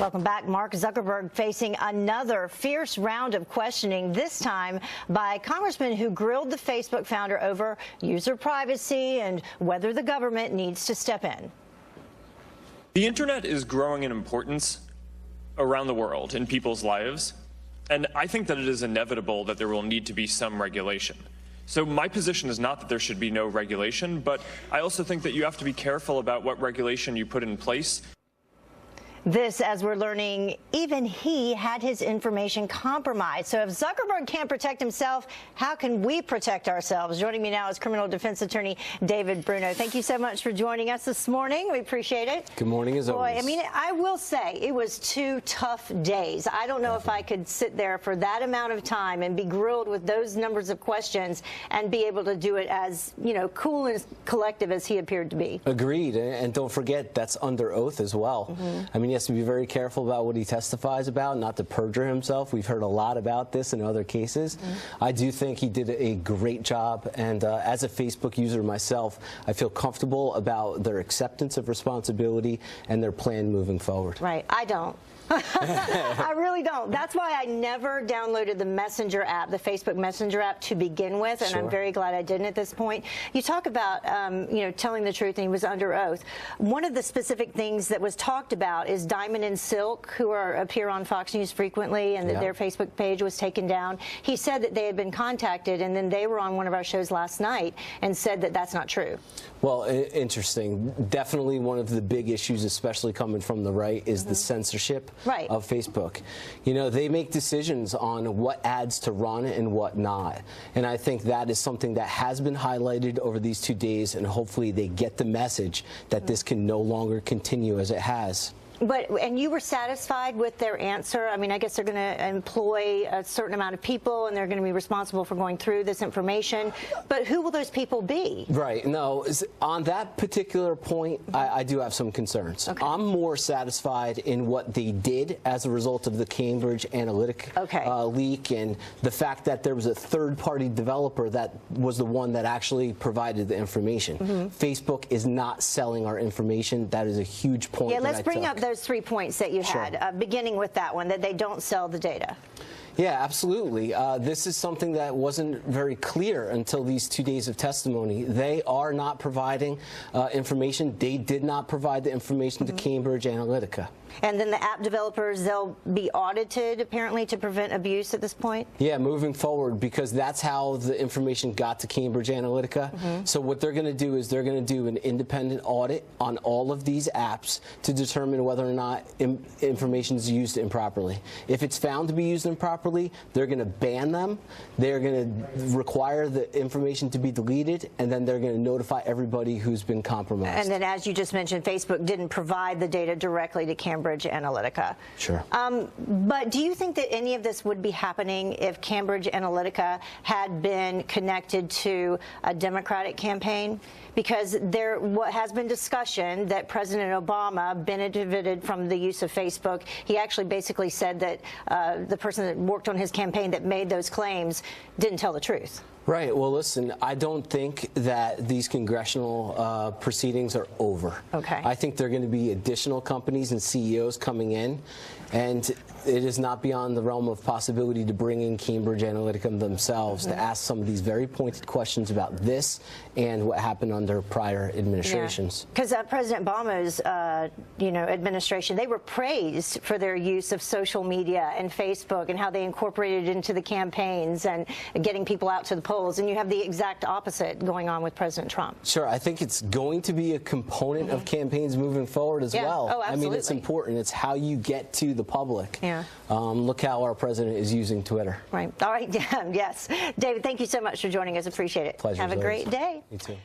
Welcome back. Mark Zuckerberg facing another fierce round of questioning, this time by congressmen who grilled the Facebook founder over user privacy and whether the government needs to step in. The internet is growing in importance around the world in people's lives, and I think that it is inevitable that there will need to be some regulation. So my position is not that there should be no regulation, but I also think that you have to be careful about what regulation you put in place. This, as we're learning, even he had his information compromised. So if Zuckerberg can't protect himself, how can we protect ourselves? Joining me now is criminal defense attorney David Bruno. Thank you so much for joining us this morning. We appreciate it. Good morning, as always. I mean, I will say it was 2 tough days. I don't know if I could sit there for that amount of time and be grilled with those numbers of questions and be able to do it as, you know, cool and collective as he appeared to be. Agreed. And don't forget, that's under oath as well. I mean, he has to be very careful about what he testifies about, not to perjure himself. We've heard a lot about this in other cases. I do think he did a great job, and as a Facebook user myself, I feel comfortable about their acceptance of responsibility and their plan moving forward. Right. I don't. I really don't. That's why I never downloaded the Messenger app, the Facebook Messenger app, to begin with, and I'm very glad I didn't at this point. You talk about, you know, telling the truth, and he was under oath. One of the specific things that was talked about is Diamond and Silk, who appear on Fox News frequently, and that their Facebook page was taken down. He said that they had been contacted, and then they were on one of our shows last night and said that that's not true. Well, interesting. Definitely one of the big issues, especially coming from the right, is the censorship of Facebook. You know, they make decisions on what ads to run and what not. And I think that is something that has been highlighted over these 2 days, and hopefully they get the message that this can no longer continue as it has. And you were satisfied with their answer? I mean, I guess they're going to employ a certain amount of people, and they're going to be responsible for going through this information. But who will those people be? Right. No, on that particular point, I do have some concerns. I'm more satisfied in what they did as a result of the Cambridge Analytica leak, and the fact that there was a third-party developer that was the one that actually provided the information. Facebook is not selling our information. That is a huge point. Yeah, let's bring up those 3 points that you had, beginning with that one, that they don't sell the data. Yeah, absolutely. This is something that wasn't very clear until these 2 days of testimony. They are not providing information. They did not provide the information to Cambridge Analytica. And then the app developers, they'll be audited, apparently, to prevent abuse at this point? Yeah, moving forward, because that's how the information got to Cambridge Analytica. So what they're going to do is they're going to do an independent audit on all of these apps to determine whether or not information is used improperly. If it's found to be used improperly, they're going to ban them. They're going to require the information to be deleted, and then they're going to notify everybody who's been compromised. And then, as you just mentioned, Facebook didn't provide the data directly to Cambridge Analytica. Sure. But do you think that any of this would be happening if Cambridge Analytica had been connected to a Democratic campaign? Because what has been discussion that President Obama benefited from the use of Facebook. He actually basically said that the person that worked on his campaign that made those claims didn't tell the truth. Right. Well, listen, I don't think that these congressional proceedings are over. I think there are going to be additional companies and CEOs coming in, and it is not beyond the realm of possibility to bring in Cambridge Analytica themselves to ask some of these very pointed questions about this and what happened under prior administrations. Because President Obama's, administration, they were praised for their use of social media and Facebook and how they incorporated it into the campaigns and getting people out to the polls. And you have the exact opposite going on with President Trump. Sure. I think it's going to be a component of campaigns moving forward as well. Oh, absolutely. I mean, it's important. It's how you get to the public. Look how our president is using Twitter. Right. All right. Yes. David, thank you so much for joining us. Appreciate it. Pleasure. Have a great day. You too.